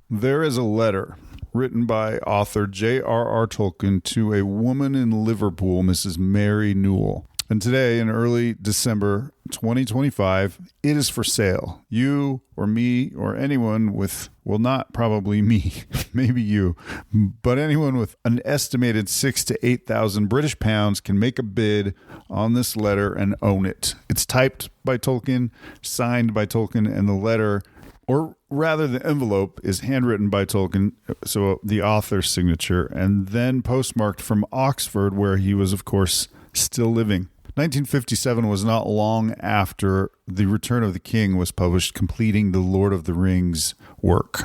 There is a letter written by author J.R.R. Tolkien to a woman in Liverpool, Mrs. Mary Newell. And today, in early December 2025, it is for sale. You or me or anyone with, well, not probably me, maybe you, but anyone with an estimated 6,000 to 8,000 British pounds can make a bid on this letter and own it. It's typed by Tolkien, signed by Tolkien, and the letter, or rather the envelope, is handwritten by Tolkien, so the author's signature, and then postmarked from Oxford, where he was, of course, still living. 1957 was not long after The Return of the King was published, completing the Lord of the Rings work.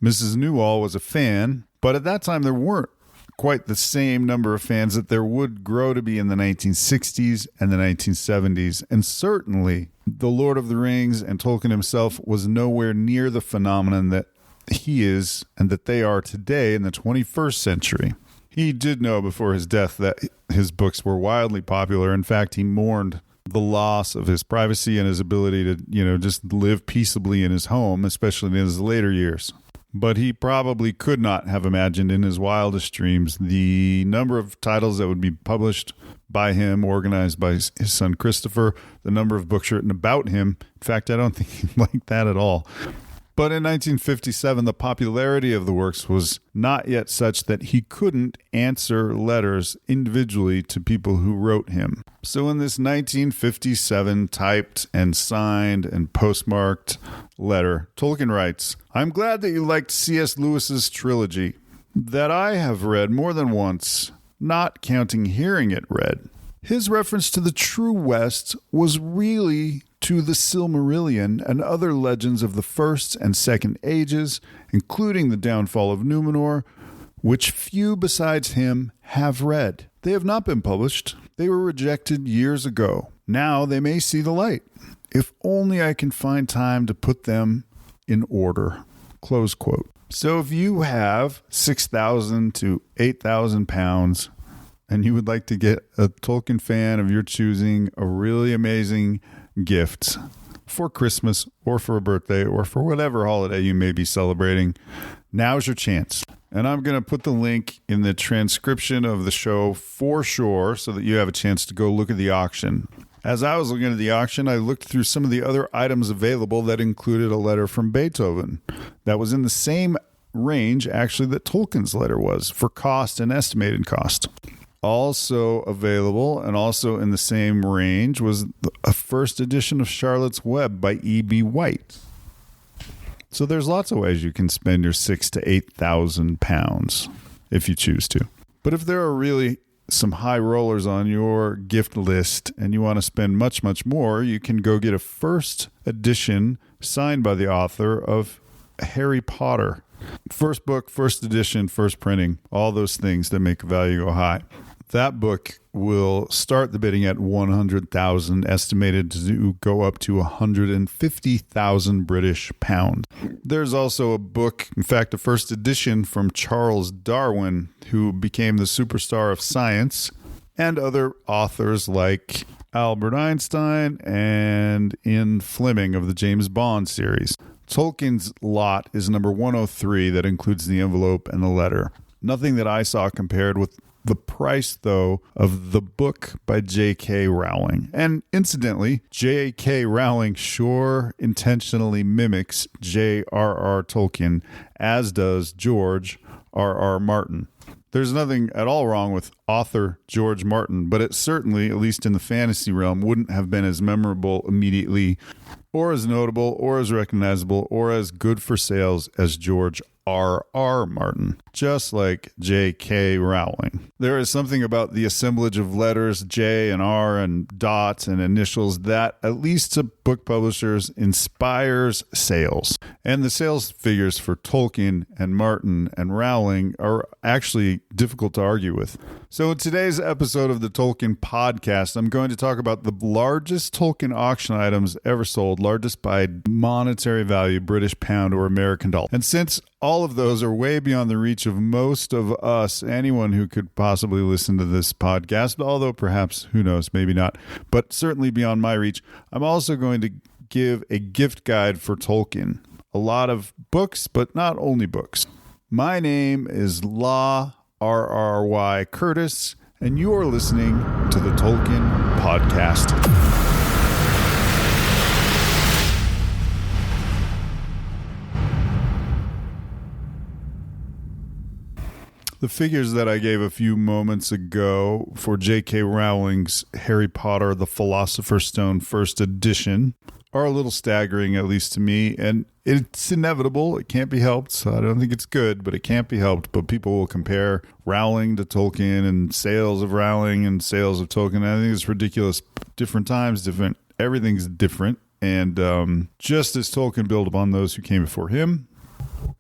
Mrs. Newell was a fan, but at that time there weren't quite the same number of fans that there would grow to be in the 1960s and the 1970s, and certainly The Lord of the Rings and Tolkien himself was nowhere near the phenomenon that he is and that they are today in the 21st century. He did know before his death that his books were wildly popular. In fact, he mourned the loss of his privacy and his ability to, just live peaceably in his home, especially in his later years. But he probably could not have imagined in his wildest dreams the number of titles that would be published by him, organized by his son Christopher, the number of books written about him. In fact, I don't think he liked that at all. But in 1957, the popularity of the works was not yet such that he couldn't answer letters individually to people who wrote him. So in this 1957 typed and signed and postmarked letter, Tolkien writes, "I'm glad that you liked C.S. Lewis's trilogy, that I have read more than once, not counting hearing it read. His reference to the true West was really to the Silmarillion and other legends of the First and Second Ages, including the downfall of Numenor, which few besides him have read. They have not been published. They were rejected years ago. Now they may see the light. If only I can find time to put them in order." Close quote. So if you have 6,000 to 8,000 pounds and you would like to get a Tolkien fan of your choosing a really amazing gift for Christmas or for a birthday or for whatever holiday you may be celebrating, now's your chance. And I'm going to put the link in the transcription of the show for sure so that you have a chance to go look at the auction. As I was looking at the auction, I looked through some of the other items available that included a letter from Beethoven that was in the same range, actually, that Tolkien's letter was for cost and estimated cost. Also available and also in the same range was a first edition of Charlotte's Web by E.B. White. So there's lots of ways you can spend your 6,000 to 8,000 pounds if you choose to. But if there are really some high rollers on your gift list and you want to spend much, much more, you can go get a first edition signed by the author of Harry Potter. First book, first edition, first printing, all those things that make value go high. That book will start the bidding at 100,000, estimated to go up to 150,000 British pounds. There's also a book, in fact, a first edition from Charles Darwin, who became the superstar of science, and other authors like Albert Einstein and Ian Fleming of the James Bond series. Tolkien's lot is number 103 that includes the envelope and the letter. Nothing that I saw compared with the price, though, of the book by J.K. Rowling. And incidentally, J.K. Rowling sure intentionally mimics J.R.R. Tolkien, as does George R.R. Martin. There's nothing at all wrong with author George Martin, but it certainly, at least in the fantasy realm, wouldn't have been as memorable immediately, or as notable, or as recognizable, or as good for sales as George R.R. Martin, just like J.K. Rowling. There is something about the assemblage of letters J and R and dots and initials that, at least to book publishers, inspires sales. And the sales figures for Tolkien and Martin and Rowling are actually difficult to argue with. So in today's episode of the Tolkien Podcast, I'm going to talk about the largest Tolkien auction items ever sold, largest by monetary value, British pound or American dollar. And since all of those are way beyond the reach of most of us, anyone who could possibly listen to this podcast, although perhaps, who knows, maybe not, but certainly beyond my reach, I'm also going to give a gift guide for Tolkien. a lot of books, but not only books. My name is La RRY Curtis, and you are listening to the Tolkien Podcast. The figures that I gave a few moments ago for J.K. Rowling's Harry Potter, the Philosopher's Stone first edition are a little staggering, at least to me, and it's inevitable. It can't be helped. So I don't think it's good, but it can't be helped. But people will compare Rowling to Tolkien and sales of Rowling and sales of Tolkien. I think it's ridiculous. Different times, everything's different. And just as Tolkien built upon those who came before him,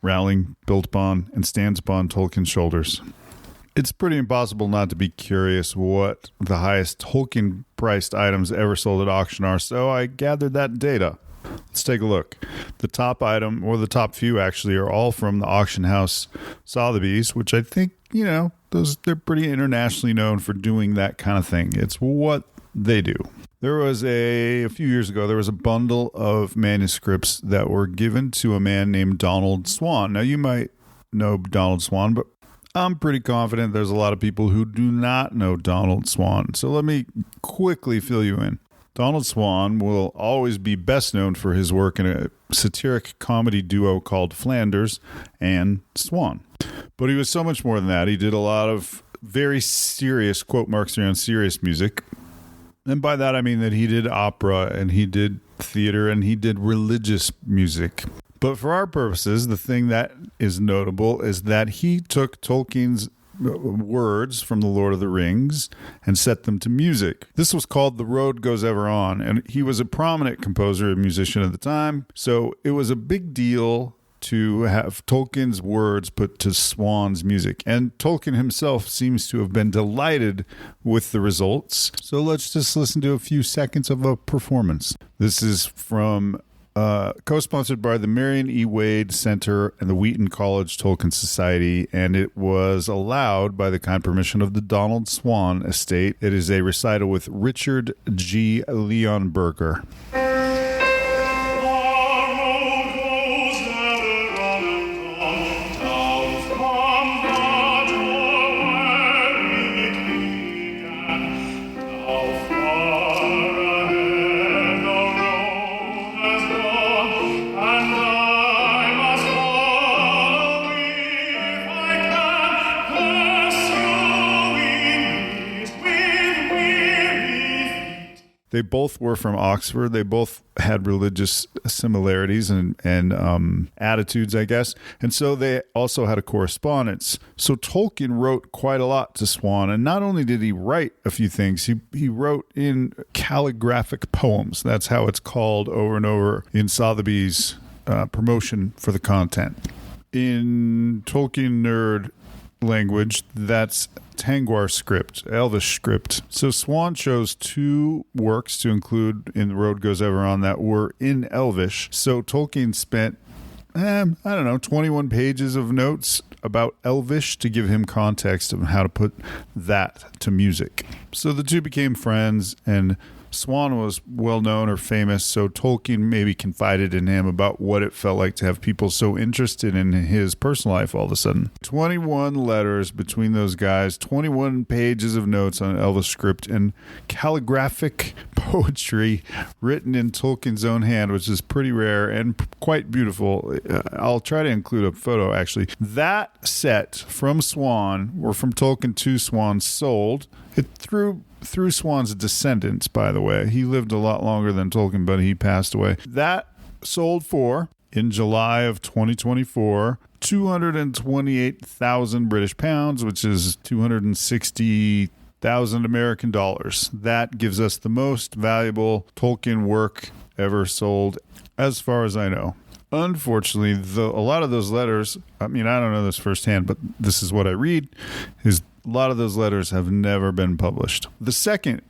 Rowling built upon and stands upon Tolkien's shoulders. It's pretty impossible not to be curious what the highest Tolkien-priced items ever sold at auction are, so I gathered that data. Let's take a look. The top item, or the top few actually, are all from the auction house Sotheby's, which I think, they're pretty internationally known for doing that kind of thing. It's what they do. There was a few years ago, there was a bundle of manuscripts that were given to a man named Donald Swann. Now, you might know Donald Swann, but I'm pretty confident there's a lot of people who do not know Donald Swann. So let me quickly fill you in. Donald Swann will always be best known for his work in a satiric comedy duo called Flanders and Swan. But he was so much more than that. He did a lot of very serious, quote marks around serious music. And by that, I mean that he did opera and he did theater and he did religious music. But for our purposes, the thing that is notable is that he took Tolkien's words from The Lord of the Rings and set them to music. This was called The Road Goes Ever On, and he was a prominent composer and musician at the time, so it was a big deal to have Tolkien's words put to Swann's music. And Tolkien himself seems to have been delighted with the results. So let's just listen to a few seconds of a performance. This is from co-sponsored by the Marion E. Wade Center and the Wheaton College Tolkien Society, and it was allowed by the kind permission of the Donald Swann Estate. It is a recital with Richard G. Leonberger. They both were from Oxford. They both had religious similarities and attitudes, I guess. And so they also had a correspondence. So Tolkien wrote quite a lot to Swann. And not only did he write a few things, he wrote in calligraphic poems. That's how it's called over and over in Sotheby's promotion for the content. In Tolkien nerd language, that's Tangwar script, Elvish script. So Swann chose two works to include in The Road Goes Ever On that were in Elvish. So Tolkien spent, 21 pages of notes about Elvish to give him context of how to put that to music. So the two became friends, and Swann was well known or famous, so Tolkien maybe confided in him about what it felt like to have people so interested in his personal life all of a sudden. 21 letters between those guys, 21 pages of notes on Elvish script, and calligraphic poetry written in Tolkien's own hand, which is pretty rare and quite beautiful. I'll try to include a photo, actually. That set from Swann, or from Tolkien to Swann, sold. It through Swann's descendants, by the way. He lived a lot longer than Tolkien, but he passed away. That sold for, in July of 2024, 228,000 British pounds, which is 260,000 American dollars. That gives us the most valuable Tolkien work ever sold, as far as I know. Unfortunately, a lot of those letters, I don't know this firsthand, but this is what I read, is a lot of those letters have never been published. The second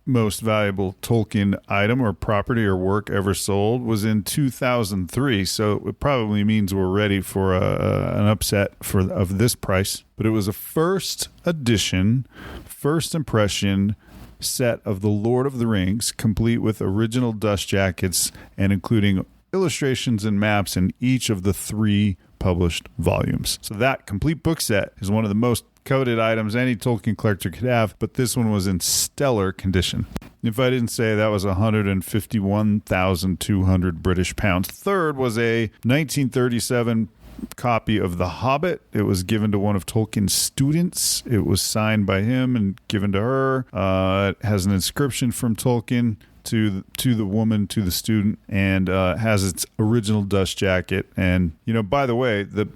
most valuable Tolkien item or property or work ever sold was in 2003, so it probably means we're ready for an upset of this price. But it was a first edition, first impression set of The Lord of the Rings, complete with original dust jackets and including illustrations and maps in each of the 3 published volumes. So that complete book set is one of the most coveted items any Tolkien collector could have, but this one was in stellar condition. If I didn't say, that was 151,200 British pounds. Third was a 1937 copy of The Hobbit. It was given to one of Tolkien's students. It was signed by him and given to her. It has an inscription from Tolkien to the woman, to the student, and has its original dust jacket. And, by the way, the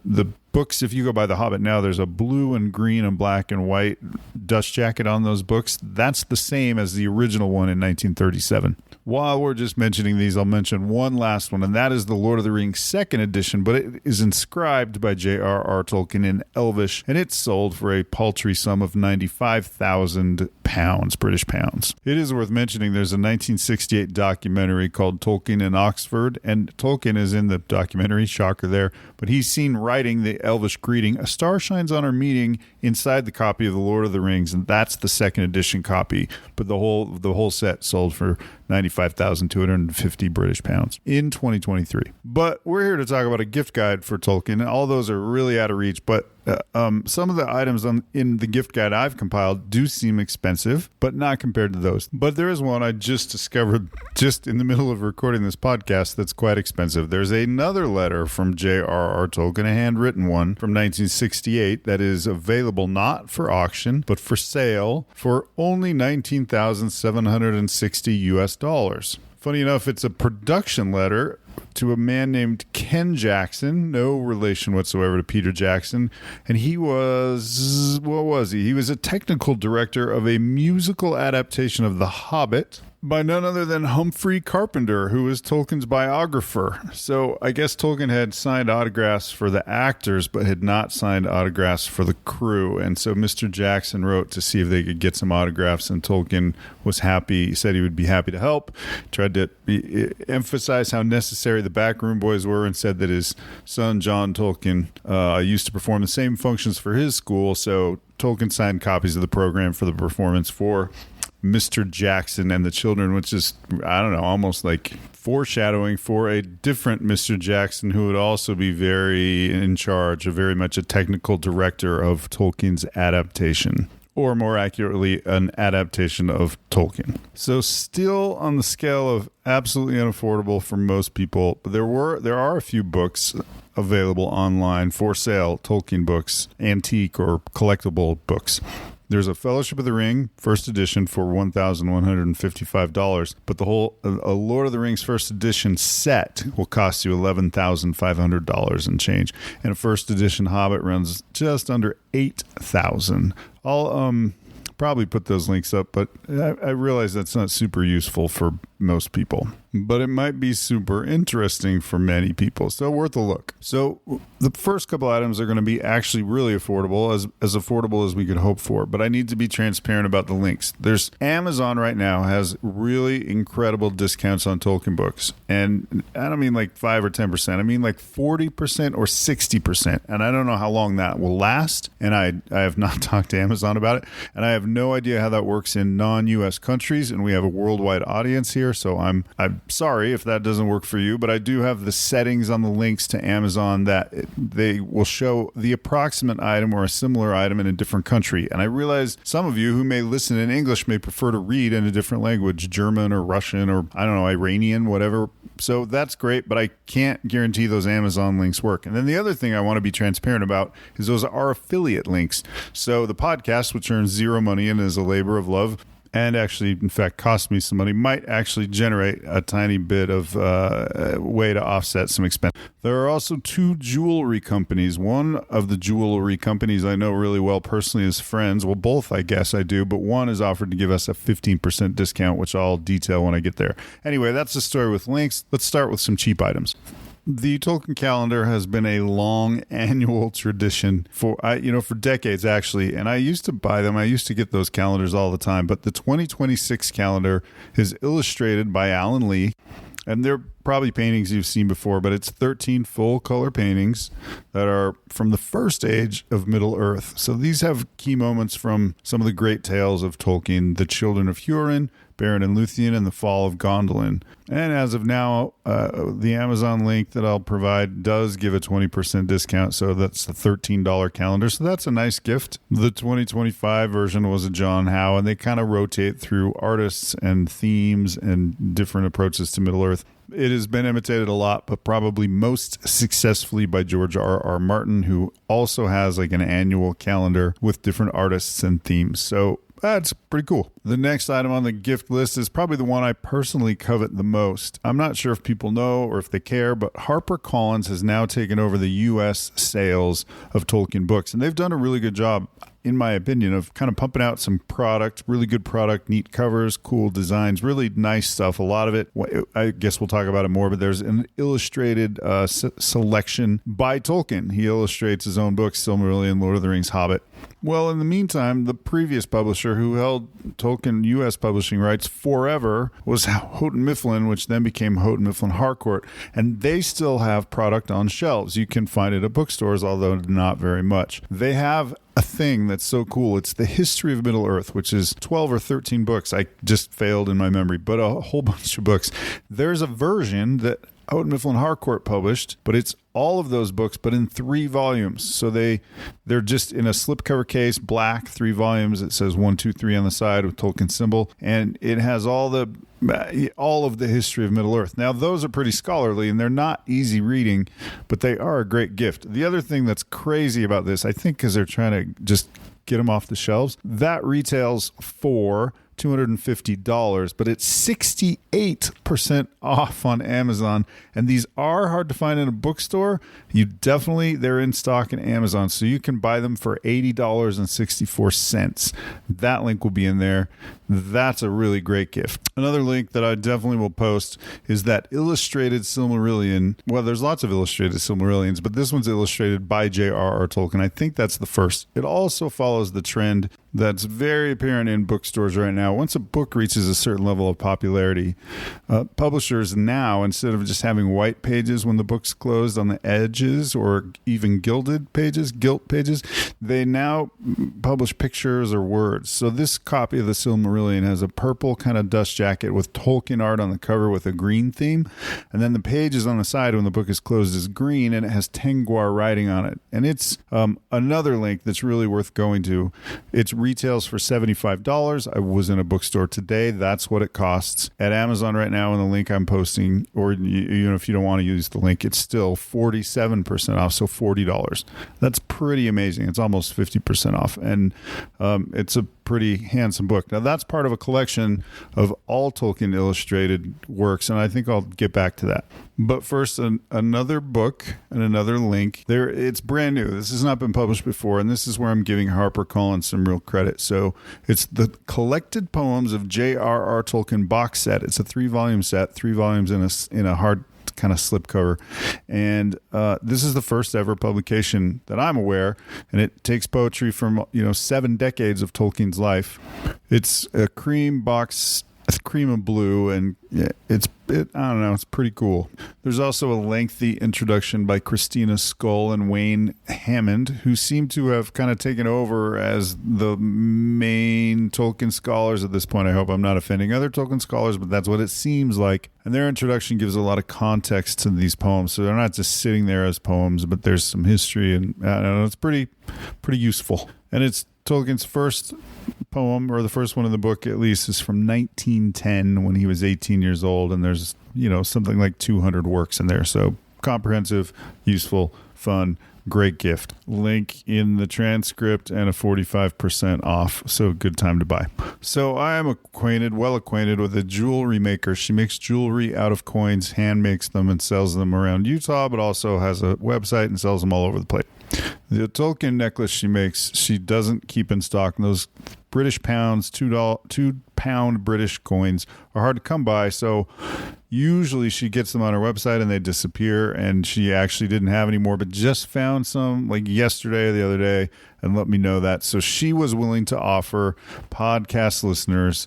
books, if you go by The Hobbit now, there's a blue and green and black and white dust jacket on those books. That's the same as the original one in 1937. While we're just mentioning these, I'll mention one last one, and that is the Lord of the Rings second edition, but it is inscribed by J.R.R. Tolkien in Elvish, and it's sold for a paltry sum of 95,000 pounds, British pounds. It is worth mentioning there's a 1968 documentary called Tolkien in Oxford, and Tolkien is in the documentary, shocker there, but he's seen writing the Elvish greeting, "A star shines on our meeting," inside the copy of the Lord of the Rings, and that's the second edition copy, but the whole set sold for 95,250 British pounds in 2023. But we're here to talk about a gift guide for Tolkien, and all those are really out of reach, but some of the items in the gift guide I've compiled do seem expensive, but not compared to those. But there is one I just discovered just in the middle of recording this podcast that's quite expensive. There's another letter from J.R.R. Tolkien, a handwritten one from 1968 that is available not for auction, but for sale for only $19,760 US. Funny enough, it's a production letter to a man named Ken Jackson, no relation whatsoever to Peter Jackson. And he was, what was he? He was a technical director of a musical adaptation of The Hobbit by none other than Humphrey Carpenter, who is Tolkien's biographer. So I guess Tolkien had signed autographs for the actors, but had not signed autographs for the crew. And so Mr. Jackson wrote to see if they could get some autographs, and Tolkien was happy. He said he would be happy to help, tried to emphasize how necessary the backroom boys were, and said that his son, John Tolkien, used to perform the same functions for his school. So Tolkien signed copies of the program for the performance for Mr. Jackson and the children, which is, I don't know, almost like foreshadowing for a different Mr. Jackson who would also be very in charge, very much a technical director of Tolkien's adaptation, or more accurately, an adaptation of Tolkien. So still on the scale of absolutely unaffordable for most people, but there are a few books available online for sale, Tolkien books, antique or collectible books. There's a Fellowship of the Ring first edition for $1,155, but a Lord of the Rings first edition set will cost you $11,500 and change, and a first edition Hobbit runs just under $8,000. I'll probably put those links up, but I realize that's not super useful for most people, but it might be super interesting for many people, so worth a look. So the first couple items are going to be actually really affordable, as affordable as we could hope for, but I need to be transparent about the links. There's Amazon right now has really incredible discounts on Tolkien books, and I don't mean like 5 or 10%, I mean like 40% or 60%, and I don't know how long that will last, and I have not talked to Amazon about it, and I have no idea how that works in non-US countries, and we have a worldwide audience here. So I'm sorry if that doesn't work for you, but I do have the settings on the links to Amazon that they will show the approximate item or a similar item in a different country. And I realize some of you who may listen in English may prefer to read in a different language, German or Russian or, I don't know, Iranian, whatever. So that's great, but I can't guarantee those Amazon links work. And then the other thing I want to be transparent about is those are affiliate links. So the podcast, which earns zero money and is a labor of love, and actually, in fact, cost me some money, might actually generate a tiny bit of way to offset some expense. There are also 2 jewelry companies. One of the jewelry companies I know really well personally as friends. Well, both I guess I do, but one has offered to give us a 15% discount, which I'll detail when I get there. Anyway, that's the story with links. Let's start with some cheap items. The Tolkien calendar has been a long annual tradition for decades, actually. And I used to buy them. I used to get those calendars all the time. But the 2026 calendar is illustrated by Alan Lee. And they're probably paintings you've seen before, but it's 13 full color paintings that are from the first age of Middle Earth. So these have key moments from some of the great tales of Tolkien: the Children of Hurin, Beren and Luthien, and the Fall of Gondolin. And as of now, the Amazon link that I'll provide does give a 20% discount. So that's the $13 calendar. So that's a nice gift. The 2025 version was a John Howe, and they kind of rotate through artists and themes and different approaches to Middle Earth. It has been imitated a lot, but probably most successfully by George R.R. Martin, who also has like an annual calendar with different artists and themes. So that's pretty cool. The next item on the gift list is probably the one I personally covet the most. I'm not sure if people know or if they care, but HarperCollins has now taken over the U.S. sales of Tolkien books, and they've done a really good job, in my opinion, of kind of pumping out some product, really good product, neat covers, cool designs, really nice stuff. A lot of it, I guess we'll talk about it more, but there's an illustrated selection by Tolkien. He illustrates his own books, Silmarillion, Lord of the Rings, Hobbit. Well, in the meantime, the previous publisher who held Tolkien U.S. publishing rights forever was Houghton Mifflin, which then became Houghton Mifflin Harcourt, and they still have product on shelves. You can find it at bookstores, although not very much. They have a thing that's so cool. It's the History of Middle Earth, which is 12 or 13 books. I just failed in my memory, but a whole bunch of books. There's a version that Houghton Mifflin Harcourt published, but it's all of those books, but in 3 volumes. So they're just in a slipcover case, black, 3 volumes. It says 1, 2, 3 on the side with Tolkien symbol, and it has all of the history of Middle Earth. Now, those are pretty scholarly, and they're not easy reading, but they are a great gift. The other thing that's crazy about this, I think because they're trying to just get them off the shelves, that retails for $250, but it's 68% off on Amazon, and these are hard to find in a bookstore. They're in stock in Amazon, so you can buy them for $80.64. That link will be in there. That's a really great gift. Another link that I definitely will post is that illustrated Silmarillion. Well, there's lots of illustrated Silmarillions, but this one's illustrated by J.R.R. Tolkien. I think that's the first. It also follows the trend that's very apparent in bookstores right now. Once a book reaches a certain level of popularity, publishers now, instead of just having white pages when the book's closed on the edges or even gilt pages, they now publish pictures or words. So this copy of the Silmarillion has a purple kind of dust jacket with Tolkien art on the cover with a green theme. And then the pages on the side when the book is closed is green, and it has Tengwar writing on it. And it's another link that's really worth going to. It retails for $75. I was in a bookstore today. That's what it costs. At Amazon right now, in the link I'm posting, or if you don't want to use the link, it's still 47% off, so $40. That's pretty amazing. It's almost 50% off. And it's a pretty handsome book. Now, that's part of a collection of all Tolkien illustrated works, and I think I'll get back to that. But first, another book and another link. It's brand new. This has not been published before, and this is where I'm giving HarperCollins some real credit. So it's the Collected Poems of J.R.R. Tolkien box set. It's a 3-volume set, 3 volumes in a hard kind of slipcover, and this is the first ever publication that I'm aware, and it takes poetry from 7 decades of Tolkien's life. It's a cream box, cream and blue, and I don't know, it's pretty cool. There's also a lengthy introduction by Christina Scull and Wayne Hammond, who seem to have kind of taken over as the main Tolkien scholars at this point. I hope I'm not offending other Tolkien scholars, but that's what it seems like. And their introduction gives a lot of context to these poems, so they're not just sitting there as poems, but there's some history, and I don't know, it's pretty useful. And it's Tolkien's first poem, or the first one in the book at least, is from 1910 when he was 18 years old, and there's something like 200 works in there. So comprehensive, useful, fun, great gift. Link in the transcript and a 45% off. So good time to buy. So I am well acquainted with a jewelry maker. She makes jewelry out of coins, hand makes them and sells them around Utah, but also has a website and sells them all over the place. The Tolkien necklace she makes, she doesn't keep in stock. And those British pounds, £2 British coins are hard to come by. So Usually she gets them on her website and they disappear, and she actually didn't have any more, but just found some like yesterday or the other day and let me know that. So she was willing to offer podcast listeners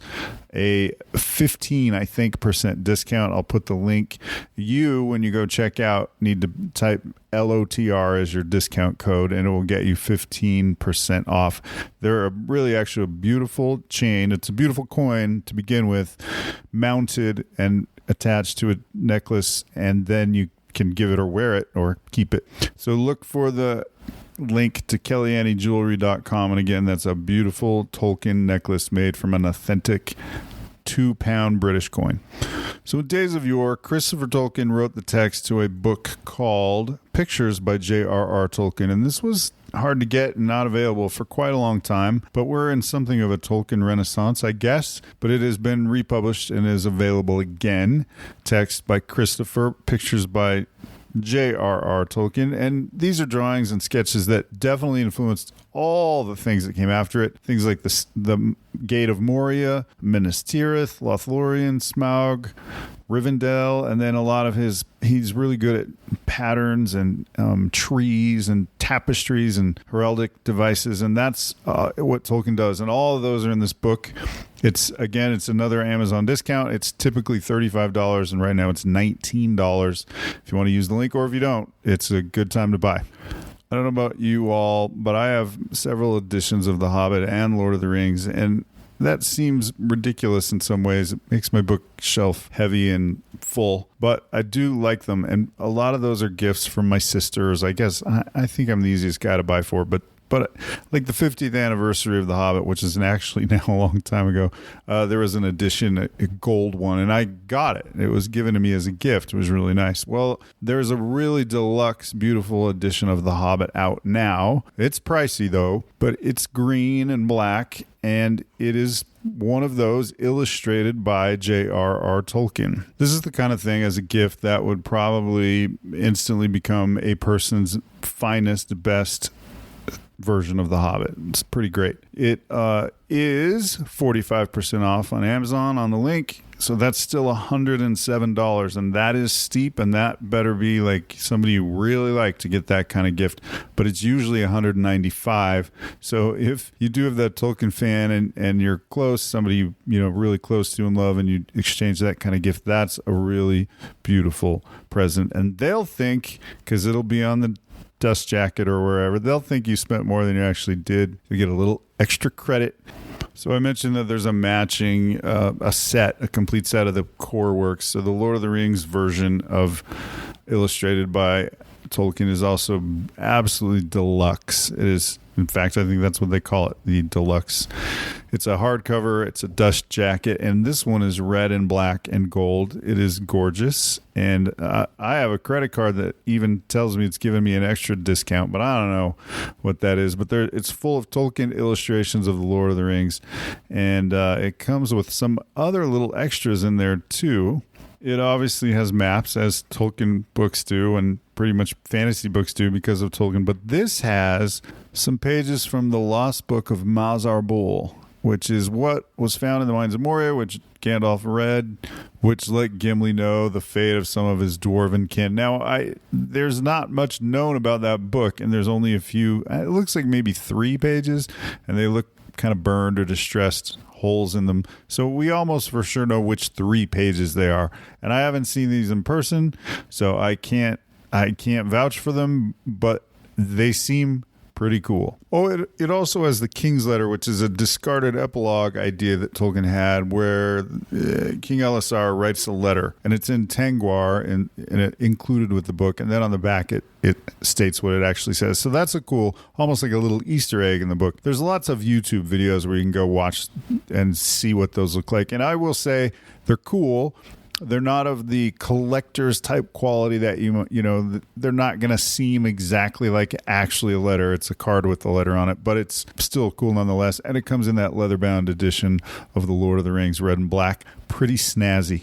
a 15, I think, % discount. I'll put the link. You, when you go check out, need to type LOTR as your discount code, and it will get you 15% off. They're really actually a beautiful chain. It's a beautiful coin to begin with, mounted and attached to a necklace, and then you can give it or wear it or keep it. So look for the link to kellyanniejewelry.com, and again, that's a beautiful Tolkien necklace made from an authentic 2-pound British coin. So in days of yore, Christopher Tolkien wrote the text to a book called Pictures by J.R.R. Tolkien, and this was hard to get and not available for quite a long time, but we're in something of a Tolkien renaissance, I guess, but it has been republished and is available again. Text by Christopher, pictures by J.R.R. Tolkien, and these are drawings and sketches that definitely influenced all the things that came after it. Things like the Gate of Moria, Minas Tirith, Lothlorien, Smaug, Rivendell, and then a lot of he's really good at patterns and trees and tapestries and heraldic devices, and that's what Tolkien does, and all of those are in this book. It's another Amazon discount. It's typically $35, and right now it's $19 if you want to use the link, or if you don't, it's a good time to buy. I don't know about you all, but I have several editions of The Hobbit and Lord of the Rings, and that seems ridiculous in some ways. It makes my bookshelf heavy and full, but I do like them, and a lot of those are gifts from my sisters. I guess I think I'm the easiest guy to buy for, but like the 50th anniversary of The Hobbit, which is actually now a long time ago, there was an edition, a gold one, and I got it. It was given to me as a gift. It was really nice. Well, there's a really deluxe, beautiful edition of The Hobbit out now. It's pricey, though, but it's green and black, and it is one of those illustrated by J.R.R. Tolkien. This is the kind of thing as a gift that would probably instantly become a person's finest, best version of The Hobbit. It's pretty great. It is 45% off on Amazon on the link, so that's still $107, and that is steep, and that better be like somebody you really like to get that kind of gift, but it's usually $195. So if you do have that Tolkien fan and you're close, somebody really close to and love, and you exchange that kind of gift, that's a really beautiful present, and they'll think, because it'll be on the dust jacket or wherever, they'll think you spent more than you actually did. You get a little extra credit. So I mentioned that there's a matching a complete set of the core works. So the Lord of the Rings version of illustrated by Tolkien is also absolutely deluxe. It is, in fact, I think that's what they call it, the deluxe. It's a hardcover, it's a dust jacket, and this one is red and black and gold. It is gorgeous, and I have a credit card that even tells me it's giving me an extra discount, but I don't know what that is. But it's full of Tolkien illustrations of the Lord of the Rings, and it comes with some other little extras in there too. It obviously has maps, as Tolkien books do, and pretty much fantasy books do because of Tolkien. But this has some pages from the Lost Book of Mazarbul, which is what was found in the Mines of Moria, which Gandalf read, which let Gimli know the fate of some of his dwarven kin. Now, there's not much known about that book, and there's only a few, it looks like maybe 3 pages, and they look kind of burned or distressed, holes in them. So we almost for sure know which 3 pages they are. And I haven't seen these in person, so I can't vouch for them, but they seem pretty cool. Oh, it also has the King's Letter, which is a discarded epilogue idea that Tolkien had, where King Elisar writes a letter, and it's in Tengwar, and it included with the book, and then on the back it states what it actually says. So that's a cool, almost like a little Easter egg in the book. There's lots of YouTube videos where you can go watch and see what those look like, and I will say they're cool. They're not of the collector's type quality that they're not going to seem exactly like actually a letter. It's a card with the letter on it, but it's still cool nonetheless. And it comes in that leather-bound edition of The Lord of the Rings, red and black. Pretty snazzy.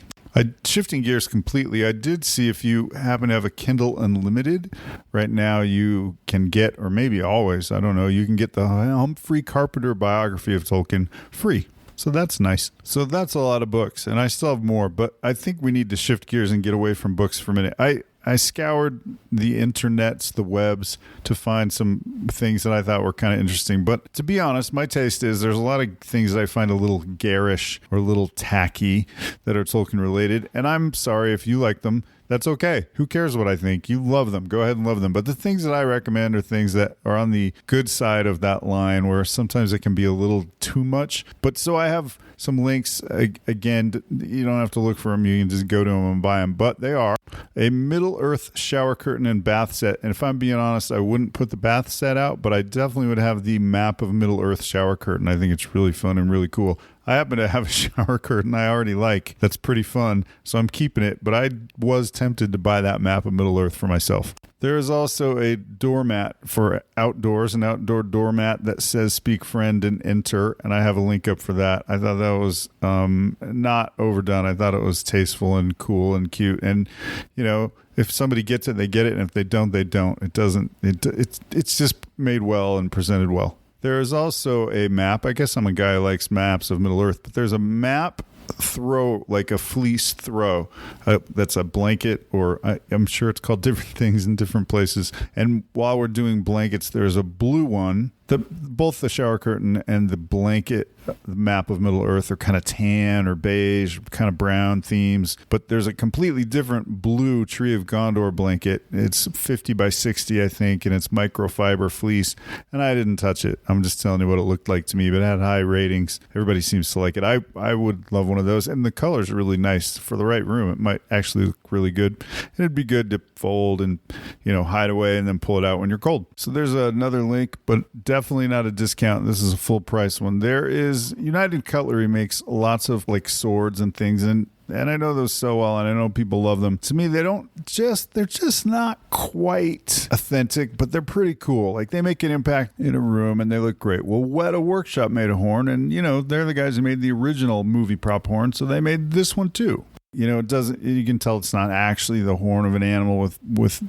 Shifting gears completely, I did see, if you happen to have a Kindle Unlimited, right now you can get, or maybe always, I don't know, you can get the Humphrey Carpenter biography of Tolkien free. So that's nice. So that's a lot of books, and I still have more, but I think we need to shift gears and get away from books for a minute. I scoured the internets, the webs, to find some things that I thought were kind of interesting. But to be honest, my taste is there's a lot of things that I find a little garish or a little tacky that are Tolkien related. And I'm sorry if you like them. That's okay. Who cares what I think? You love them. Go ahead and love them. But the things that I recommend are things that are on the good side of that line, where sometimes it can be a little too much. But so I have some links. Again, you don't have to look for them. You can just go to them and buy them. But they are a Middle-earth shower curtain and bath set. And if I'm being honest, I wouldn't put the bath set out, but I definitely would have the map of Middle-earth shower curtain. I think it's really fun and really cool. I happen to have a shower curtain I already like. That's pretty fun, so I'm keeping it. But I was tempted to buy that map of Middle-earth for myself. There is also a doormat for outdoors, an outdoor doormat that says "Speak Friend" and "Enter," and I have a link up for that. I thought that was not overdone. I thought it was tasteful and cool and cute. And you know, if somebody gets it, they get it, and if they don't, they don't. It doesn't. It's just made well and presented well. There is also a map. I guess I'm a guy who likes maps of Middle-earth, but there's a map throw, like a fleece throw. That's a blanket, or I'm sure it's called different things in different places. And while we're doing blankets, there's a blue one. Both the shower curtain and the blanket, the map of Middle-earth, are kind of tan or beige, kind of brown themes. But there's a completely different blue Tree of Gondor blanket. It's 50 by 60, I think, and it's microfiber fleece. And I didn't touch it. I'm just telling you what it looked like to me, but it had high ratings. Everybody seems to like it. I would love one of those. And the colors are really nice. For the right room, it might actually look really good. And it'd be good to fold and, hide away and then pull it out when you're cold. So there's another link, but definitely not a discount. This is a full price one. There is United Cutlery makes lots of like swords and things, and I know those so well, and I know people love them. To me, they're just not quite authentic, but they're pretty cool. Like, they make an impact in a room and they look great. Well, Weta Workshop made a horn, and they're the guys who made the original movie prop horn, so they made this one too. It doesn't, you can tell it's not actually the horn of an animal with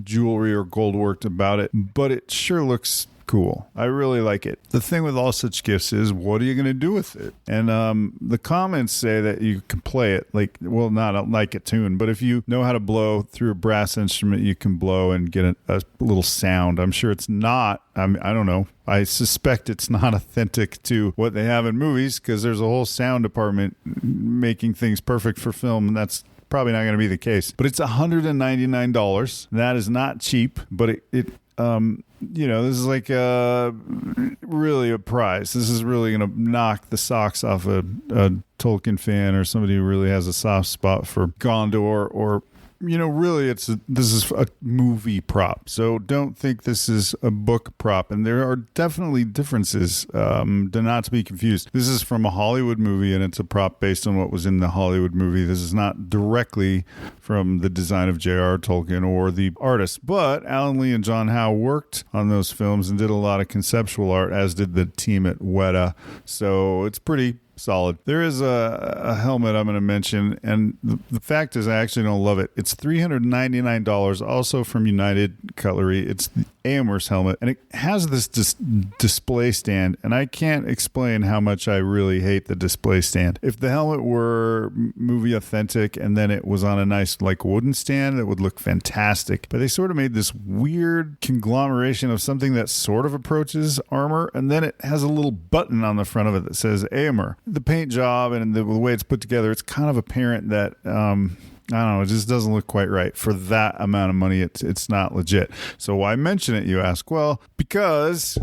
jewelry or gold worked about it, but it sure looks cool. I really like it. The thing with all such gifts is, what are you going to do with it? And the comments say that you can play it not like a tune, but if you know how to blow through a brass instrument, you can blow and get a little sound. I'm sure it's not, I don't know. I suspect it's not authentic to what they have in movies, because there's a whole sound department making things perfect for film, and that's probably not going to be the case. But it's $199. That is not cheap, but this is like really a prize. This is really going to knock the socks off a Tolkien fan or somebody who really has a soft spot for Gondor, or really this is a movie prop. So don't think this is a book prop. And there are definitely differences, not to be confused. This is from a Hollywood movie, and it's a prop based on what was in the Hollywood movie. This is not directly from the design of J.R. Tolkien or the artist. But Alan Lee and John Howe worked on those films and did a lot of conceptual art, as did the team at Weta. So it's pretty solid. There is a helmet I'm going to mention, and the fact is I actually don't love it. It's $399, also from United Cutlery. It's the Aomer's helmet, and it has this display stand, and I can't explain how much I really hate the display stand. If the helmet were movie authentic and then it was on a nice wooden stand, it would look fantastic. But they sort of made this weird conglomeration of something that sort of approaches armor, and then it has a little button on the front of it that says Aomer. The paint job and the way it's put together, it's kind of apparent that I don't know, it just doesn't look quite right. For that amount of money, it's not legit. So why mention it, you ask? Well, because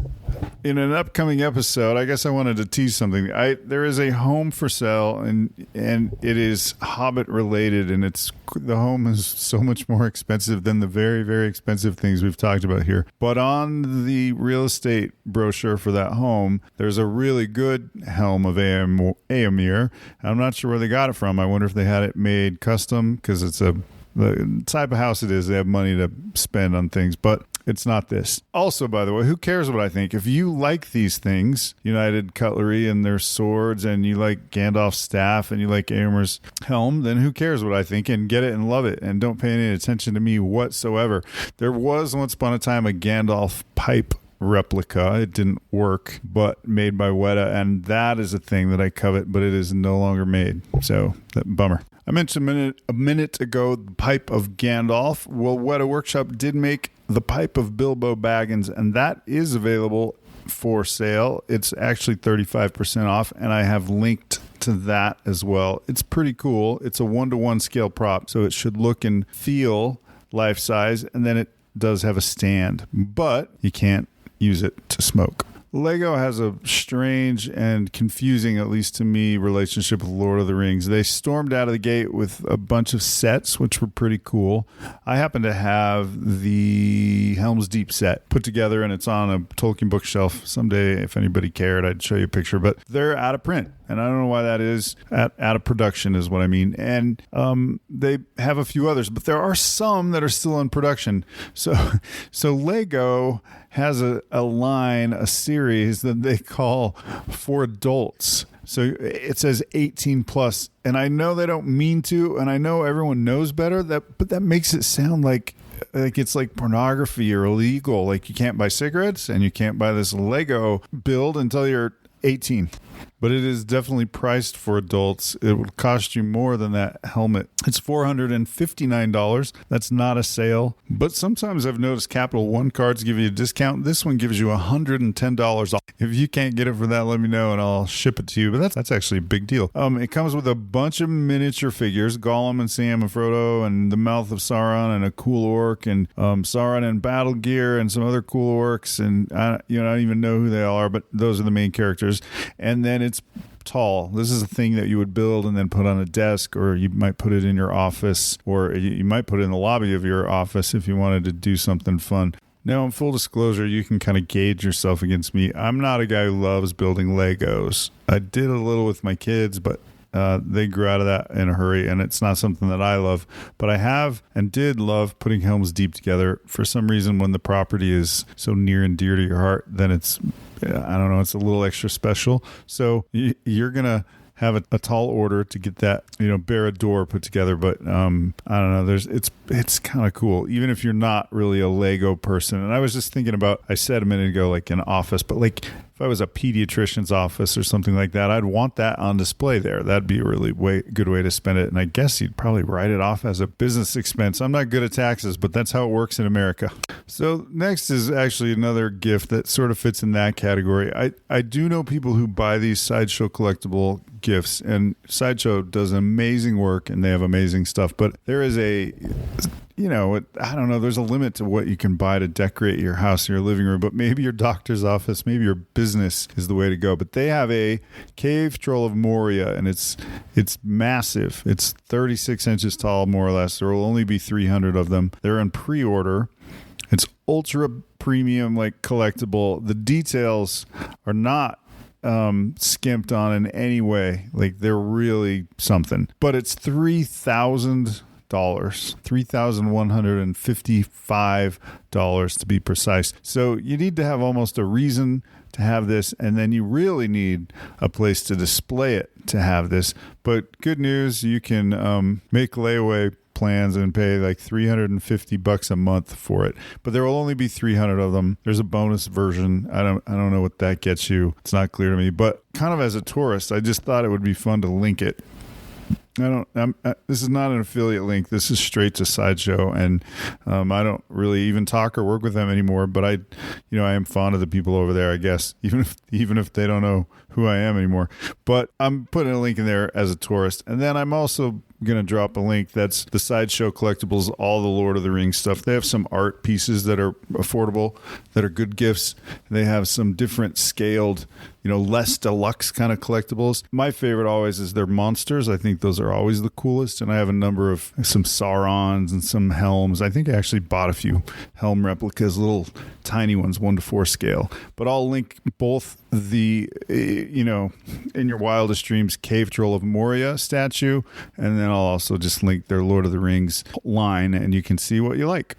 in an upcoming episode, I guess I wanted to tease something. There is a home for sale, and it is Hobbit related, and the home is so much more expensive than the very, very expensive things we've talked about here. But on the real estate brochure for that home, there's a really good helm of Éomer. I'm not sure where they got it from. I wonder if they had it made custom, because it's the type of house it is. They have money to spend on things, but it's not this. Also, by the way, who cares what I think? If you like these things, United Cutlery and their swords, and you like Gandalf's staff, and you like Éomer's helm, then who cares what I think? And get it and love it, and don't pay any attention to me whatsoever. There was once upon a time a Gandalf pipe replica. It didn't work, but made by Weta, and that is a thing that I covet, but it is no longer made. So, bummer. I mentioned a minute ago the Pipe of Gandalf. Well, Weta Workshop did make the Pipe of Bilbo Baggins, and that is available for sale. It's actually 35% off, and I have linked to that as well. It's pretty cool. It's a 1-to-1 scale prop, so it should look and feel life size, and then it does have a stand, but you can't use it to smoke. Lego has a strange and confusing, at least to me, relationship with Lord of the Rings. They stormed out of the gate with a bunch of sets, which were pretty cool. I happen to have the Helm's Deep set put together, and it's on a Tolkien bookshelf. Someday, if anybody cared, I'd show you a picture, but they're out of print. And I don't know why that is. Out of production is what I mean. And they have a few others, but there are some that are still in production. So Lego has a line, a series that they call For Adults. So it says 18 plus. And I know they don't mean to, and I know everyone knows better, but that makes it sound like it's like pornography or illegal. Like you can't buy cigarettes and you can't buy this Lego build until you're 18. But it is definitely priced for adults. It would cost you more than that helmet. It's $459. That's not a sale. But sometimes I've noticed Capital One cards give you a discount. This one gives you $110 off. If you can't get it for that, let me know and I'll ship it to you. But that's actually a big deal. It comes with a bunch of miniature figures, Gollum and Sam and Frodo and the Mouth of Sauron and a cool orc and Sauron and battle gear and some other cool orcs. And I don't even know who they all are, but those are the main characters. And then it's tall. This is a thing that you would build and then put on a desk, or you might put it in your office, or you might put it in the lobby of your office if you wanted to do something fun. Now, in full disclosure, you can kind of gauge yourself against me. I'm not a guy who loves building Legos. I did a little with my kids, but they grew out of that in a hurry, and it's not something that I love. But I have and did love putting Helm's Deep together. For some reason, when the property is so near and dear to your heart, then it's a little extra special. So you're going to have a tall order to get that, Barad-dûr put together. But I don't know, it's kind of cool, even if you're not really a Lego person. And I was just thinking about, I said a minute ago, like an office, but like if I was a pediatrician's office or something like that, I'd want that on display there. That'd be a really good way to spend it. And I guess you'd probably write it off as a business expense. I'm not good at taxes, but that's how it works in America. So next is actually another gift that sort of fits in that category. I do know people who buy these Sideshow collectible gifts, and Sideshow does amazing work and they have amazing stuff, but there is I don't know, there's a limit to what you can buy to decorate your house or your living room, but maybe your doctor's office, maybe your business is the way to go. But they have a cave troll of Moria, and it's massive. It's 36 inches tall, more or less. There will only be 300 of them. They're in pre-order. It's ultra premium, like collectible. The details are not skimped on in any way. Like they're really something. But it's $3,000. $3,155 to be precise. So you need to have almost a reason to have this, and then you really need a place to display it to have this. But good news, you can make layaway plans and pay like $350 a month for it. But there will only be 300 of them. There's a bonus version. I don't know what that gets you. It's not clear to me. But kind of as a tourist, I just thought it would be fun to link it. This is not an affiliate link. This is straight to Sideshow, and I don't really even talk or work with them anymore. But I am fond of the people over there, I guess, even if they don't know who I am anymore. But I'm putting a link in there as a tourist, and then I'm also going to drop a link. That's the Sideshow Collectibles, all the Lord of the Rings stuff. They have some art pieces that are affordable, that are good gifts. They have some different scaled, less deluxe kind of collectibles. My favorite always is their monsters. I think those are always the coolest. And I have a number of some Saurons and some helms. I think I actually bought a few helm replicas, little tiny ones, 1:4 scale. But I'll link both the, in your wildest dreams, Cave Troll of Moria statue, and then I'll also just link their Lord of the Rings line, and you can see what you like.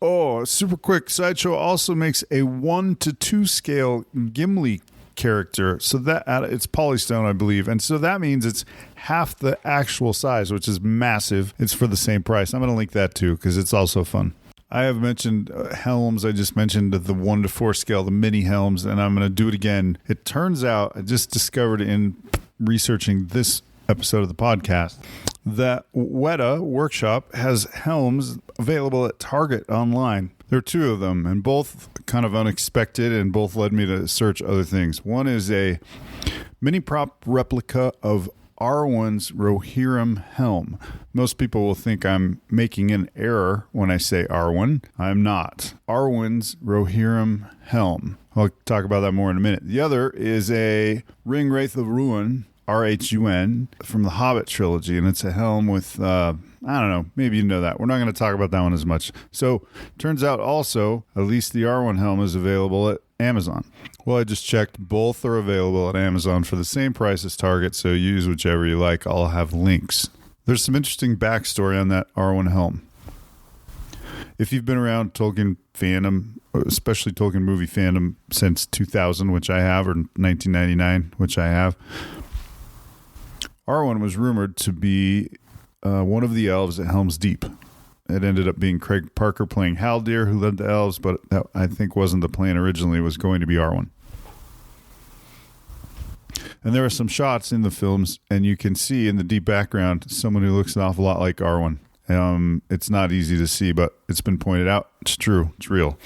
Oh, super quick. Sideshow also makes a 1:2 scale Gimli character. So that it's polystone, I believe. And so that means it's half the actual size, which is massive. It's for the same price. I'm going to link that too, because it's also fun. I have mentioned helms. I just mentioned the 1 to 4 scale, the mini helms, and I'm going to do it again. It turns out, I just discovered in researching this episode of the podcast that Weta Workshop has helms available at Target online. There are 2 of them, and both kind of unexpected, and both led me to search other things. One is a mini prop replica of Arwen's Rohirrim helm. Most people will think I'm making an error when I say Arwen. I'm not. Arwen's Rohirrim helm. I'll talk about that more in a minute. The other is a Ring Wraith of Ruin, R-H-U-N, from the Hobbit trilogy, and it's a helm with, I don't know, maybe you know that. We're not going to talk about that one as much. So, turns out also, at least the Arwen helm is available at Amazon. Well, I just checked. Both are available at Amazon for the same price as Target, so use whichever you like. I'll have links. There's some interesting backstory on that Arwen helm. If you've been around Tolkien fandom, especially Tolkien movie fandom, since 2000, which I have, or 1999, which I have, Arwen was rumored to be one of the elves at Helm's Deep. It ended up being Craig Parker playing Haldir, who led the elves, but that, I think, wasn't the plan originally. It was going to be Arwen. And there are some shots in the films, and you can see in the deep background someone who looks an awful lot like Arwen. It's not easy to see, but it's been pointed out. It's true. It's real.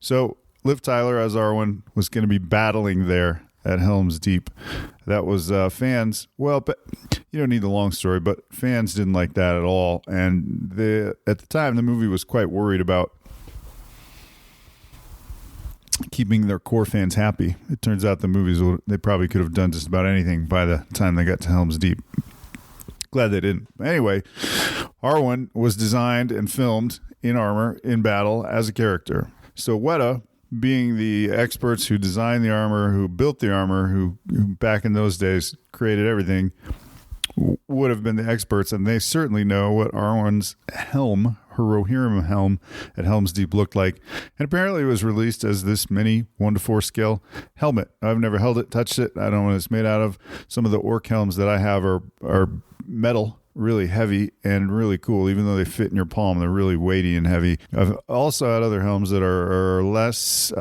So Liv Tyler as Arwen was going to be battling there at Helm's Deep. That was fans. Well, but you don't need the long story, but fans didn't like that at all. And at the time, the movie was quite worried about keeping their core fans happy. It turns out the movies, they probably could have done just about anything by the time they got to Helm's Deep. Glad they didn't. Anyway, Arwen was designed and filmed in armor, in battle, as a character. So Weta, being the experts who designed the armor, who built the armor, who back in those days created everything, would have been the experts, and they certainly know what Arwen's helm, her Rohirrim helm at Helm's Deep looked like. And apparently it was released as this mini 1 to 4 scale helmet. I've never held it, touched it. I don't know what it's made out of. Some of the orc helms that I have are metal, really heavy and really cool. Even though they fit in your palm, they're really weighty and heavy. I've also had other helms that are less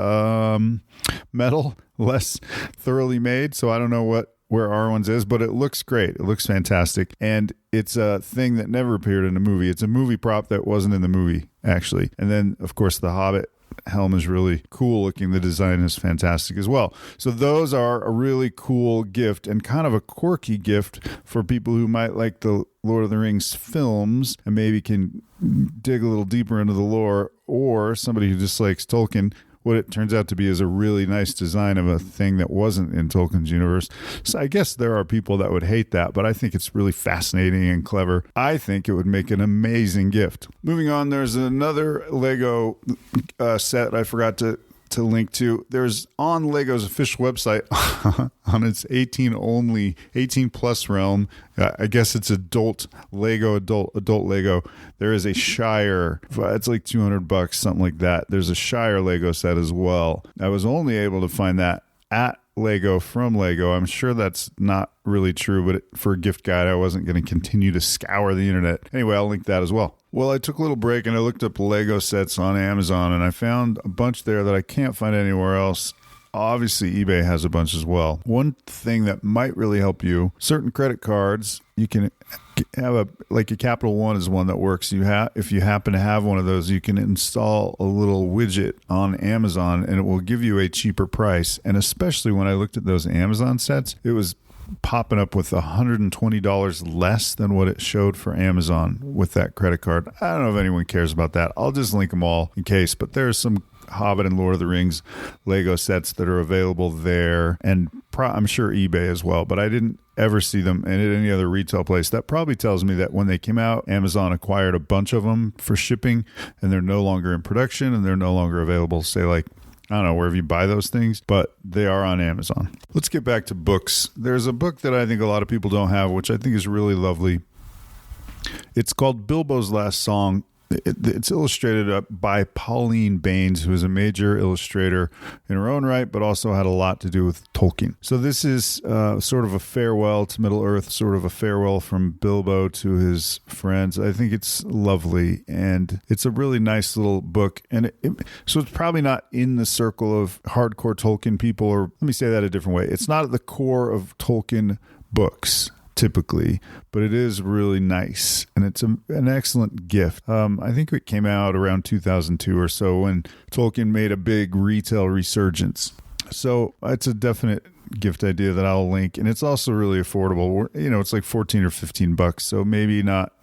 metal, less thoroughly made. So I don't know where Arwen's is, but it looks great. It looks fantastic. And it's a thing that never appeared in a movie. It's a movie prop that wasn't in the movie, actually. And then, of course, the Hobbit helm is really cool looking. The design is fantastic as well. So those are a really cool gift and kind of a quirky gift for people who might like the Lord of the Rings films and maybe can dig a little deeper into the lore, or somebody who just likes Tolkien. What it turns out to be is a really nice design of a thing that wasn't in Tolkien's universe. So I guess there are people that would hate that, but I think it's really fascinating and clever. I think it would make an amazing gift. Moving on, there's another Lego set I forgot to link to. There's on Lego's official website on its 18 plus realm. I guess it's adult Lego. There is a Shire. It's like $200, something like that. There's a Shire Lego set as well. I was only able to find that at Lego from Lego. I'm sure that's not really true, but for a gift guide, I wasn't going to continue to scour the internet. Anyway, I'll link that as well. Well, I took a little break and I looked up Lego sets on Amazon, and I found a bunch there that I can't find anywhere else. Obviously, eBay has a bunch as well. One thing that might really help you, certain credit cards, you can have a Capital One is one that works. If you happen to have one of those, you can install a little widget on Amazon and it will give you a cheaper price. And especially when I looked at those Amazon sets, it was popping up with $120 less than what it showed for Amazon with that credit card. I don't know if anyone cares about that. I'll just link them all in case, but there's some Hobbit and Lord of the Rings Lego sets that are available there, and I'm sure eBay as well, but I didn't ever see them at any other retail place. That probably tells me that when they came out, Amazon acquired a bunch of them for shipping, and they're no longer in production, and they're no longer available, say, like, I don't know, wherever you buy those things, but they are on Amazon. Let's get back to books. There's a book that I think a lot of people don't have, which I think is really lovely. It's called Bilbo's Last Song, It's illustrated by Pauline Baynes, who is a major illustrator in her own right, but also had a lot to do with Tolkien. So this is sort of a farewell to Middle-earth, sort of a farewell from Bilbo to his friends. I think it's lovely, and it's a really nice little book. And so it's probably not in the circle of hardcore Tolkien people, or let me say that a different way. It's not at the core of Tolkien books typically, but it is really nice, and it's an excellent gift. I think it came out around 2002 or so when Tolkien made a big retail resurgence. So it's a definite gift idea that I'll link, and it's also really affordable. It's like $14 or $15, so maybe not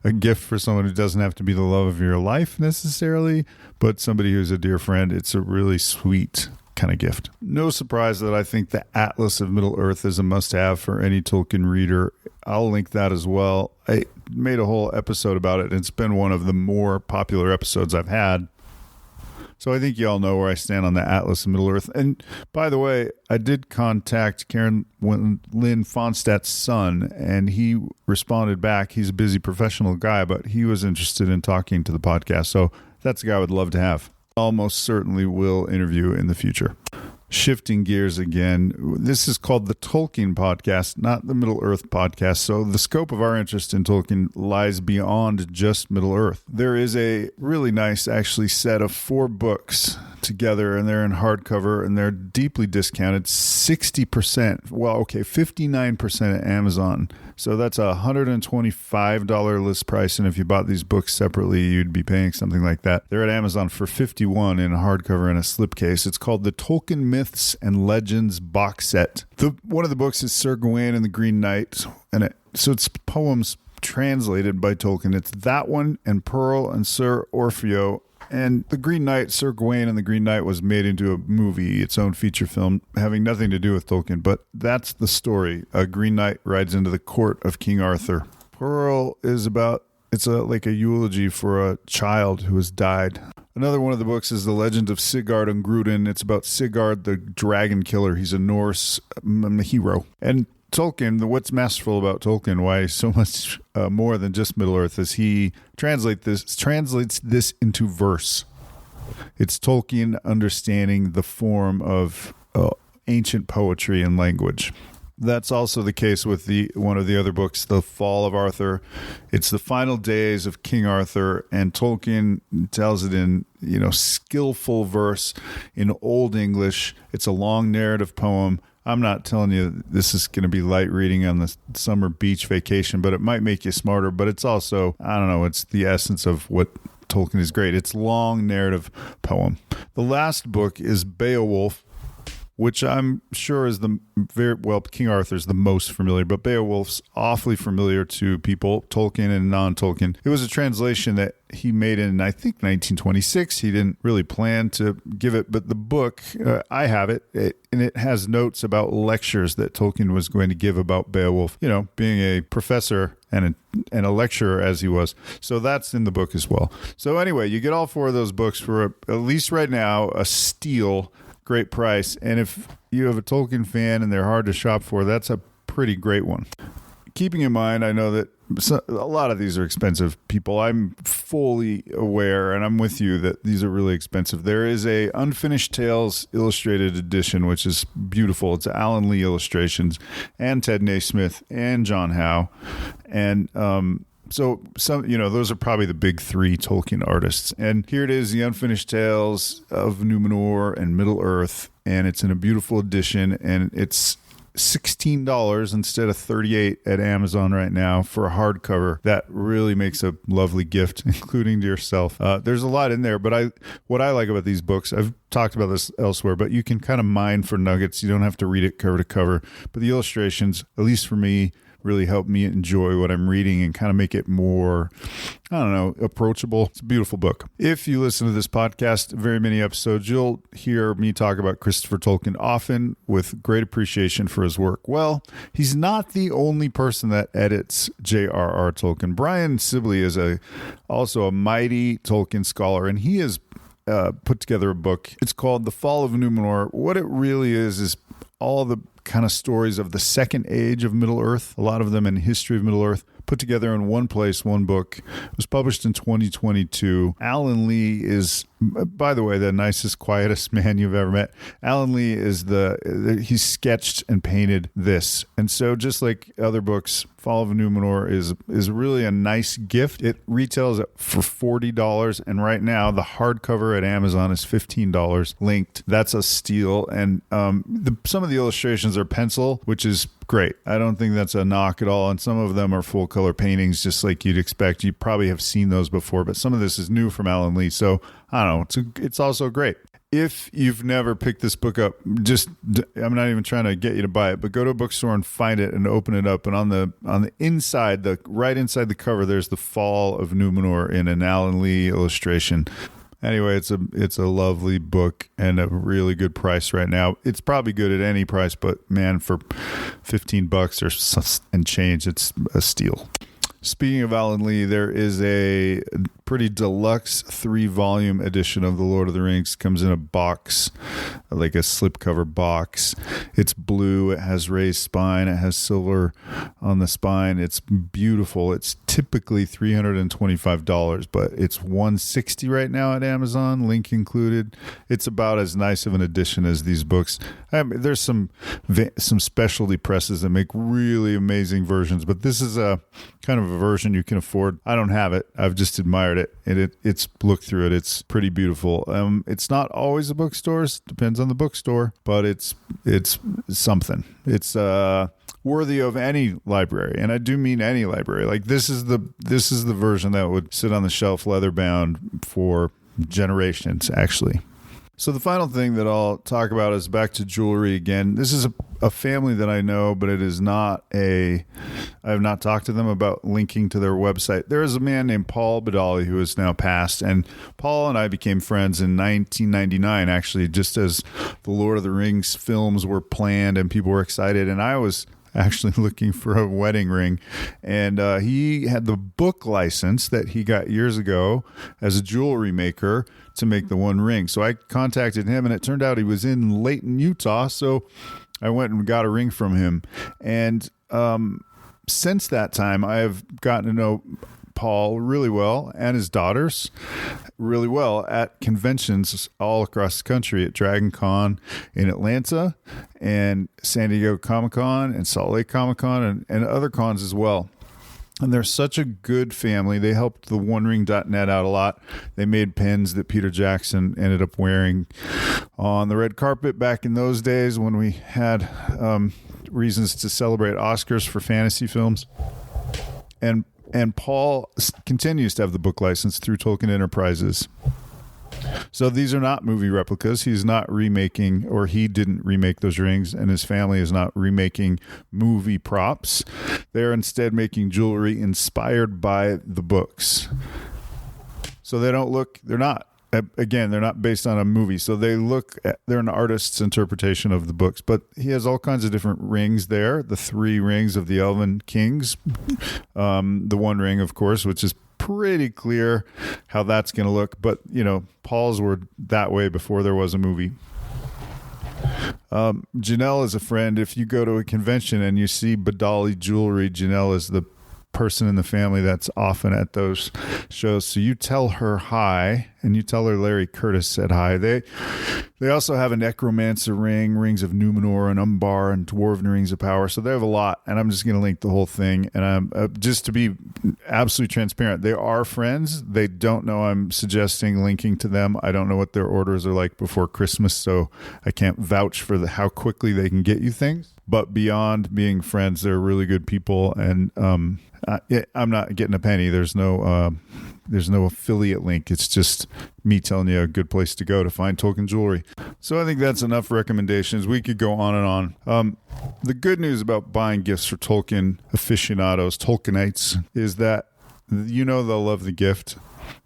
a gift for someone who doesn't have to be the love of your life necessarily, but somebody who's a dear friend. It's a really sweet kind of gift. No surprise that I think the Atlas of Middle-earth is a must-have for any Tolkien reader. I'll link that as well. I made a whole episode about it, and it's been one of the more popular episodes I've had. So I think you all know where I stand on the Atlas of Middle-earth. And by the way, I did contact Karen Lynn Fonstadt's son, and he responded back. He's a busy professional guy, but he was interested in talking to the podcast. So that's a guy I would love to have. Almost certainly will interview in the future. Shifting gears again, this is called the Tolkien Podcast, not the Middle-earth Podcast. So the scope of our interest in Tolkien lies beyond just Middle-earth. There is a really nice, actually, set of 4 books together, and they're in hardcover, and they're deeply discounted, 60%. Well, okay, 59% at Amazon. So that's a $125 list price, and if you bought these books separately, you'd be paying something like that. They're at Amazon for $51 in a hardcover and a slipcase. It's called the Tolkien Myths and Legends box set. One of the books is Sir Gawain and the Green Knight, and so it's poems translated by Tolkien. It's that one and Pearl and Sir Orfeo. And The Green Knight, Sir Gawain and the Green Knight, was made into a movie, its own feature film, having nothing to do with Tolkien. But that's the story. A Green Knight rides into the court of King Arthur. Pearl is like a eulogy for a child who has died. Another one of the books is The Legend of Sigurd and Grudin. It's about Sigurd, the dragon killer. He's a Norse hero. And Tolkien, what's masterful about Tolkien, why so much more than just Middle-earth, is he translates this into verse. It's Tolkien understanding the form of ancient poetry and language. That's also the case with one of the other books, The Fall of Arthur. It's the final days of King Arthur, and Tolkien tells it in skillful verse in Old English. It's a long narrative poem. I'm not telling you this is going to be light reading on the summer beach vacation, but it might make you smarter. But it's also, it's the essence of what Tolkien is great. It's long narrative poem. The last book is Beowulf, which I'm sure is King Arthur's the most familiar, but Beowulf's awfully familiar to people, Tolkien and non-Tolkien. It was a translation that he made in, I think, 1926. He didn't really plan to give it, but the book, I have it, and it has notes about lectures that Tolkien was going to give about Beowulf, being a professor and a lecturer as he was. So that's in the book as well. So anyway, you get all 4 of those books for, at least right now, a steal. Great price. And if you have a Tolkien fan and they're hard to shop for, that's a pretty great one. Keeping in mind, I know that a lot of these are expensive, people. I'm fully aware, and I'm with you, that these are really expensive. There is a Unfinished Tales illustrated edition, which is beautiful. It's Alan Lee illustrations, and Ted Naismith, and John Howe. And so those are probably the big 3 Tolkien artists. And here it is, The Unfinished Tales of Numenor and Middle-earth, and it's in a beautiful edition, and it's $16 instead of $38 at Amazon right now for a hardcover. That really makes a lovely gift, including to yourself. There's a lot in there, but what I like about these books, I've talked about this elsewhere, but you can kind of mine for nuggets. You don't have to read it cover to cover, but the illustrations, at least for me, really help me enjoy what I'm reading and kind of make it more, approachable. It's a beautiful book. If you listen to this podcast, very many episodes, you'll hear me talk about Christopher Tolkien often with great appreciation for his work. Well, he's not the only person that edits J.R.R. Tolkien. Brian Sibley is also a mighty Tolkien scholar, and he has put together a book. It's called The Fall of Numenor. What it really is all the kind of stories of the second age of Middle-earth, a lot of them in history of Middle-earth, put together in one place, one book. It was published in 2022. Alan Lee is, by the way, the nicest, quietest man you've ever met. Alan Lee is he's sketched and painted this. And so just like other books, Fall of Numenor is really a nice gift. It retails for $40, and right now the hardcover at Amazon is $15 linked. That's a steal. And some of the illustrations are pencil, which is great. I don't think that's a knock at all. And some of them are full color paintings, just like you'd expect. You probably have seen those before, but some of this is new from Alan Lee. So I don't know. It's also great. If you've never picked this book up, I'm not even trying to get you to buy it, but go to a bookstore and find it and open it up. And on the inside, right inside the cover, there's the Fall of Numenor in an Alan Lee illustration. Anyway, it's a lovely book and a really good price right now. It's probably good at any price, but man, for $15 and change, it's a steal. Speaking of Alan Lee, there is a pretty deluxe 3-volume edition of The Lord of the Rings. Comes in a box, like a slipcover box. It's blue. It has raised spine. It has silver on the spine. It's beautiful. It's typically $325, but it's $160 right now at Amazon, link included. It's about as nice of an edition as these books. There's some specialty presses that make really amazing versions, but this is a kind of a version you can afford. I don't have it. I've just admired it, and it's looked through it. It's pretty beautiful. It's not always the bookstores, depends on the bookstore, but it's something. It's worthy of any library, and I do mean any library. Like this is the version that would sit on the shelf, leather bound, for generations, actually. So the final thing that I'll talk about is back to jewelry again. This is a family that I know, but it is not I have not talked to them about linking to their website. There is a man named Paul Badali who has now passed, and Paul and I became friends in 1999, actually, just as the Lord of the Rings films were planned and people were excited, and I was actually looking for a wedding ring, and he had the book license that he got years ago as a jewelry maker to make the one ring. So I contacted him, and it turned out he was in Layton, Utah, so I went and got a ring from him. And since that time, I have gotten to know Paul really well and his daughters really well at conventions all across the country, at Dragon Con in Atlanta and San Diego Comic-Con and Salt Lake Comic-Con and other cons as well. And they're such a good family. They helped the OneRing.net out a lot. They made pins that Peter Jackson ended up wearing on the red carpet back in those days when we had reasons to celebrate Oscars for fantasy films. And Paul continues to have the book license through Tolkien Enterprises. So these are not movie replicas. He's not remaking, or he didn't remake those rings, and his family is not remaking movie props. They're instead making jewelry inspired by the books. So they're not based on a movie. So they're an artist's interpretation of the books. But he has all kinds of different rings there. The 3 rings of the Elven Kings. The One Ring, of course, which is pretty clear how that's going to look. But, Paul's were that way before there was a movie. Janelle is a friend. If you go to a convention and you see Badali jewelry, Janelle is the person in the family that's often at those shows. So you tell her hi, and you tell her Larry Curtis said hi. They also have a necromancer ring, rings of Numenor and Umbar, and dwarven rings of power. So they have a lot, and I'm just going to link the whole thing. And just to be absolutely transparent, they are friends. They don't know I'm suggesting linking to them. I don't know what their orders are like before Christmas, so I can't vouch for how quickly they can get you things. But beyond being friends, they're really good people, and I'm not getting a penny. There's no affiliate link. It's just me telling you a good place to go to find Tolkien jewelry. So I think that's enough recommendations. We could go on and on. The good news about buying gifts for Tolkien aficionados, Tolkienites, is that they'll love the gift.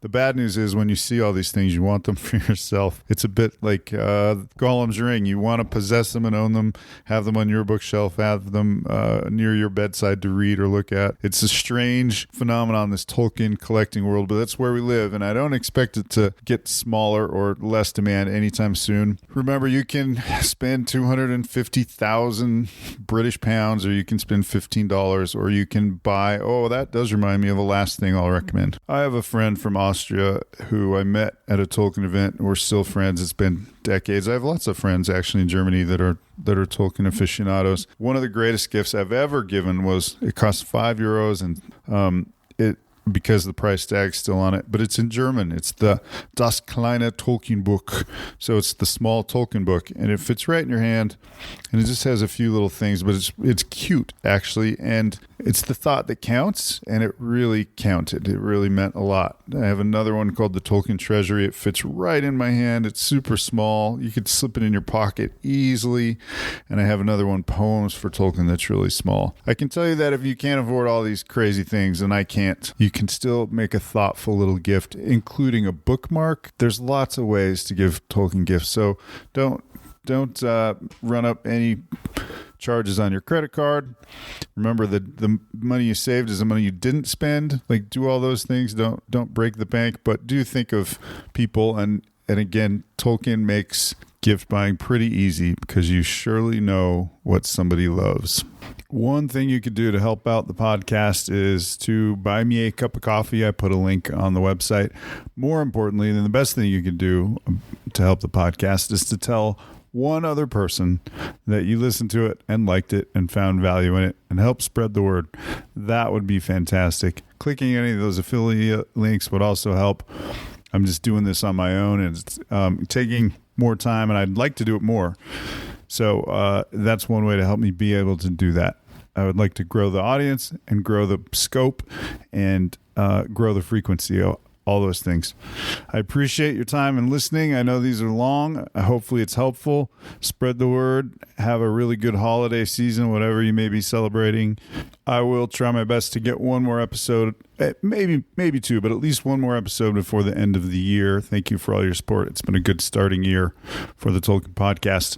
The bad news is when you see all these things, you want them for yourself. It's a bit like Gollum's ring. You want to possess them and own them, have them on your bookshelf, have them near your bedside to read or look at. It's a strange phenomenon, this Tolkien collecting world, but that's where we live, and I don't expect it to get smaller or less demand anytime soon. Remember, you can spend 250,000 British pounds, or you can spend $15, or you can buy, that does remind me of a last thing I'll recommend. I have a friend from Austria who I met at a Tolkien event. We're still friends. It's been decades. I have lots of friends actually in Germany that are Tolkien aficionados. One of the greatest gifts I've ever given was, it cost €5, and because the price tag's still on it, but it's in German. It's the Das kleine Tolkien-Buch. So it's the small Tolkien book, and it fits right in your hand, and it just has a few little things, but it's cute, actually, and it's the thought that counts, and it really counted. It really meant a lot. I have another one called the Tolkien Treasury. It fits right in my hand. It's super small. You could slip it in your pocket easily, and I have another one, Poems for Tolkien, that's really small. I can tell you that if you can't afford all these crazy things, and I can't, you can still make a thoughtful little gift, including a bookmark. There's lots of ways to give Tolkien gifts, so don't run up any charges on your credit card. Remember that the money you saved is the money you didn't spend. Like, do all those things. Don't break the bank, but do think of people. And again, Tolkien makes gift buying pretty easy because you surely know what somebody loves. One thing you could do to help out the podcast is to buy me a cup of coffee. I put a link on the website. More importantly, then the best thing you can do to help the podcast is to tell one other person that you listened to it and liked it and found value in it, and help spread the word. That would be fantastic. Clicking any of those affiliate links would also help. I'm just doing this on my own, and it's taking more time, and I'd like to do it more. So that's one way to help me be able to do that. I would like to grow the audience and grow the scope and grow the frequency, all those things. I appreciate your time and listening. I know these are long. Hopefully it's helpful. Spread the word. Have a really good holiday season, whatever you may be celebrating. I will try my best to get one more episode, maybe two, but at least one more episode before the end of the year. Thank you for all your support. It's been a good starting year for the Tolkien Podcast.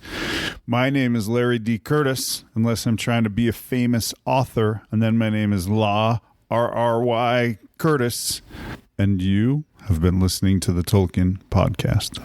My name is Larry D. Curtis, unless I'm trying to be a famous author, and then my name is La RRY Curtis. And you have been listening to the Tolkien Podcast.